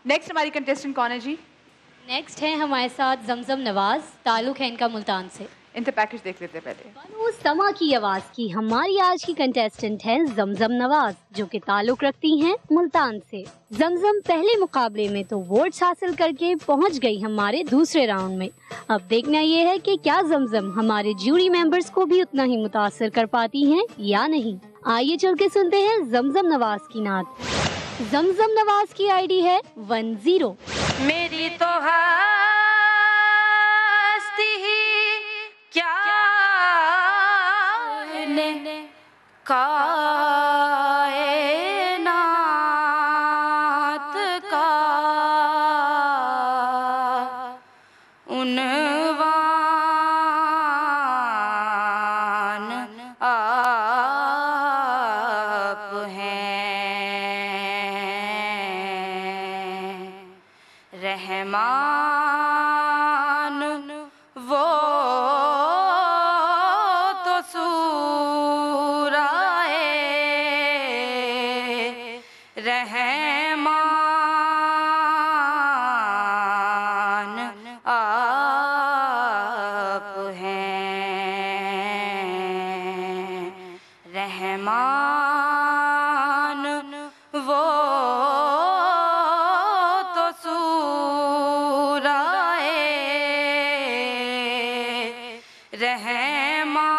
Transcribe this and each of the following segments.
Next ہماری contestant کون ہے جی؟ نیکسٹ ہے ہمارے ساتھ زمزم نواز، تعلق ہے ان کا ملتان سے. ان کا پیکج دیکھ لیتے ہیں پہلے. بانو سما کی آواز کی ہماری آج کی کنٹیسٹنٹ ہے زمزم نواز، جو کہ تعلق رکھتی ہیں ملتان سے. زمزم پہلے مقابلے میں تو ووٹس حاصل کر کے پہنچ گئی ہمارے دوسرے راؤنڈ میں. اب دیکھنا یہ ہے کہ کیا زمزم ہمارے جیوری ممبرز کو بھی اتنا ہی متاثر کر پاتی ہیں یا نہیں. آئیے چل کے سنتے ہیں زمزم نواز کی نعت. زمزم نواز کی آئی ڈی ہے 10. میری تو ہستی ہی کیا کائنات کا عنوان آپ ہیں. رحمان وہ تو سورائے رحمان آپ ہیں. رحمان وہ تو سورائے رحمان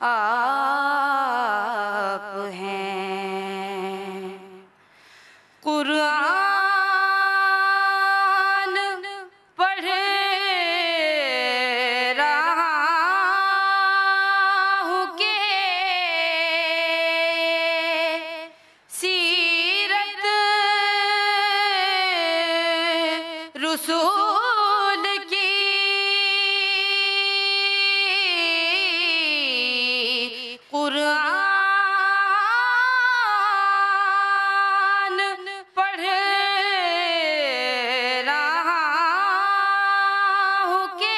آپ ہیں. قرآن پڑھ رہا ہوں کہ سیرت رسول کی قرآن پڑھ رہا ہوں کہ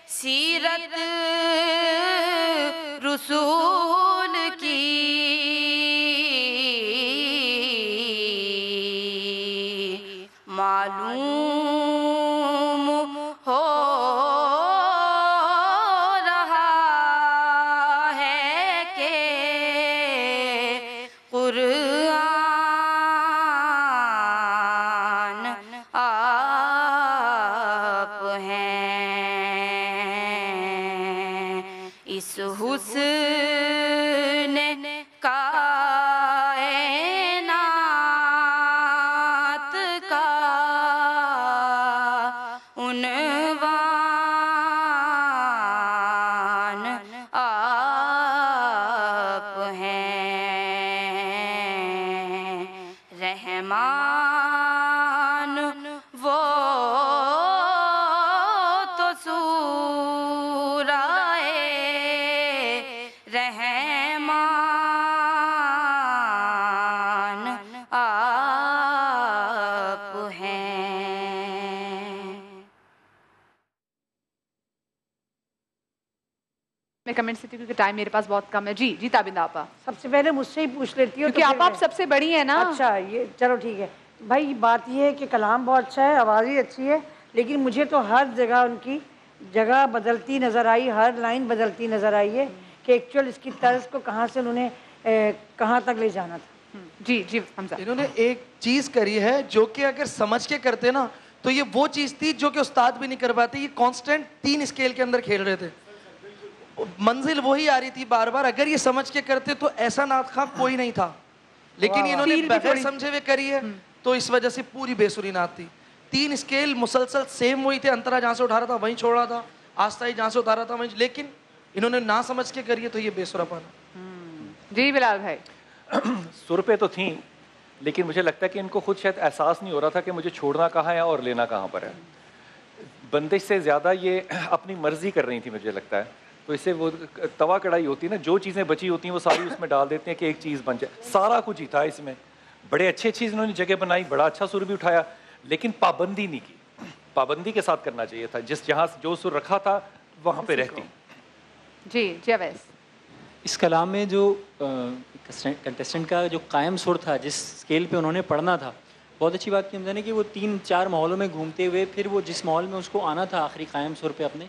سیرت رسول کی معلوم ہو رہا ہے کہ قرآن آپ ہیں. اس حسن کائنات کا عنوان آپ ہیں. رحمان وہ تو سورائے رحمان آپ ہیں. میں کمنٹ سے کیونکہ ٹائم میرے پاس بہت کم ہے. جی جی تابندہ آپا. سب سے پہلے مجھ سے ہی پوچھ لیتی ہوں کیونکہ آپ سب سے بڑی ہیں نا. اچھا یہ چلو ٹھیک ہے بھائی. بات یہ ہے کہ کلام بہت اچھا ہے، آواز ہی اچھی ہے، لیکن مجھے تو ہر جگہ ان کی جگہ بدلتی نظر آئی، ہر لائن بدلتی نظر آئی ہے کہ ایکچوئل اس کی طرز کو کہاں سے انہوں نے کہاں تک لے جانا تھا. جی جی حمزہ. انہوں نے ایک چیز کری ہے جو کہ اگر سمجھ کے کرتے نا تو یہ وہ چیز تھی جو کہ استاد بھی نہیں کر پاتے. یہ کانسٹنٹ 3 اسکیل کے اندر کھیل رہے تھے، منزل وہی آ رہی تھی بار بار. اگر یہ سمجھ کے کرتے تو ایسا نعت خواں کوئی نہیں تھا، لیکن انہوں نے بغیر سمجھے ہوئے کری ہے تو اس وجہ سے پوری بے سری نعت تھی. 3 اسکیل مسلسل سیم وہی تھے، انترا جہاں سے اٹھا رہا تھا وہیں چھوڑ رہا تھا، آستائی جہاں سے اتار رہا تھا وہیں، لیکن انہوں نے نہ سمجھ کے کری ہے تو یہ بے سرا پانا. جی بلال بھائی. سر پہ تو تھیں، لیکن مجھے لگتا ہے کہ ان کو خود شاید احساس نہیں ہو رہا تھا کہ مجھے چھوڑنا کہاں ہے اور لینا کہاں پر ہے. بندش سے زیادہ یہ اپنی مرضی کر رہی تھی مجھے لگتا ہے. تو اس سے وہ توا کڑھائی ہوتی ہے نا، جو چیزیں بچی ہوتی ہیں وہ ساری اس میں ڈال دیتے ہیں کہ ایک چیز بن جائے. سارا کچھ ہی تھا اس میں، بڑے اچھے چیز انہوں نے جگہ بنائی، بڑا اچھا سر بھی اٹھایا، لیکن پابندی نہیں کی. پابندی کے ساتھ کرنا چاہیے تھا، جس جہاں جو سر رکھا تھا وہاں پہ رہتی. جی جاویز. اس کلام میں جو کنٹیسٹنٹ کا جو قائم سر تھا، جس اسکیل پہ انہوں نے پڑھنا تھا، بہت اچھی بات کی ہم نے کہ وہ 3-4 ماحولوں میں گھومتے ہوئے پھر وہ جس ماحول میں اس کو آنا تھا آخری قائم سر پہ اپنے،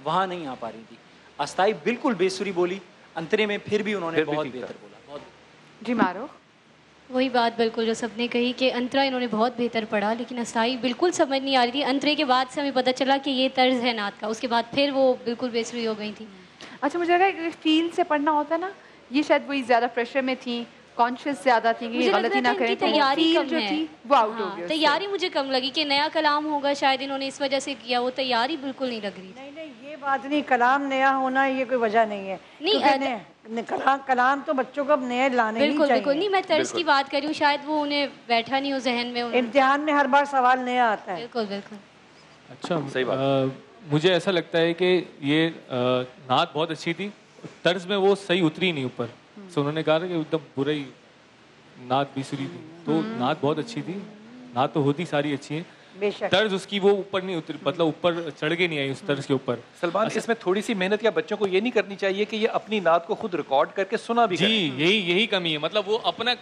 وہاں نہیں آ پا رہی تھی. آستائی بالکل بے سری بولی، انترے میں پھر بھی انہوں نے بہت بہتر بولا. بہت جی مارو. وہی بات بالکل جو سب نے کہی کہ انترا انہوں نے بہت بہتر پڑھا، لیکن استائی بالکل سمجھ نہیں آ رہی تھی. انترے کے بعد سے ہمیں پتہ چلا کہ یہ طرز ہے نعت کا، اس کے بعد پھر وہ بالکل بےسری ہو گئی تھی. اچھا مجھے لگا کہ فیل سے پڑھنا ہوتا ہے نا، یہ شاید وہی زیادہ پریشر میں تھی، کانشیس زیادہ تھی کہ غلطی نہ کریں، تیاری کم جو ہے، تھی وہ آؤٹ ہو گئی. تیاری مجھے کم لگی کہ نیا کلام ہوگا شاید انہوں نے اس وجہ سے کیا، وہ تیاری بالکل نہیں لگ رہی تھی. نہیں یہ بات نہیں، کلام نیا ہونا یہ کوئی وجہ نہیں ہے. نہیں کلام تو بچوں کو اب نئے لانے ہی بالکل چاہیے. بالکل نہیں، میں طرز کی بات کر رہی ہوں، شاید وہ انہیں بیٹھا نہیں ہو ذہن میں. امتحان میں ہر بار سوال نیا آتا ہے. بالکل بالکل. اچھا صحیح بات. مجھے ایسا لگتا ہے کہ یہ نعت بہت اچھی تھی، طرز میں وہ صحیح اتری نہیں اوپر. سو انہوں نے کہا کہ ایک دم برا ہی نعت بھی سری تھی، تو نعت بہت اچھی تھی. نعت تو ہوتی ساری اچھی ہیں، طرز اس کی وہ اوپر نہیں اتری، مطلب اوپر چڑھ کے نہیں آئی اس طرز کے اوپر. سلمان اس میں تھوڑی سی محنت یا بچوں کو یہ نہیں کرنی چاہیے کہ یہ اپنی نعت کو خود ریکارڈ کر کے سنا بھی کریں؟ جی یہی کمی ہے، مطلب وہ اپنا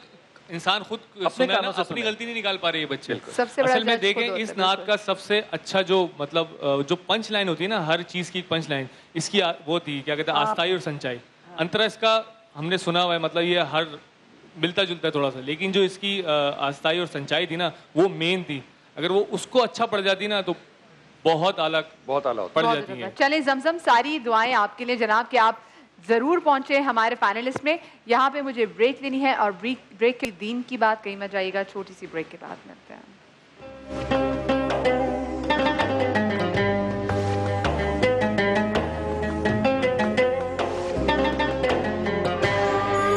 انسان خود اپنی غلطی نہیں نکال پا رہے ہیں بچے. اصل میں دیکھیں اس نعت کا سب سے اچھا جو مطلب جو پنچ لائن ہوتی ہے نا، ہر چیز کی پنچ لائن اس کی وہ تھی کیا کہتے ہیں، آستائی اور سنچائی. انترا اس کا ہم نے سنا ہوا ہے، مطلب یہ ہر ملتا جلتا ہے تھوڑا سا، لیکن جو اس کی آستائی اور سنچائی تھی نا وہ مین تھی. اگر وہ اس کو اچھا پڑ جاتی نا تو بہت اعلیٰ پڑ جاتی ہیں. چلیں زمزم، ساری دعائیں آپ کے لیے جناب کہ آپ ضرور پہنچے ہمارے فائنلسٹ میں. یہاں پہ مجھے بریک لینی ہے، اور بریک کے دین کی بات کہیں مت جائیے گا. چھوٹی سی بریک کے بعد ملتے ہیں.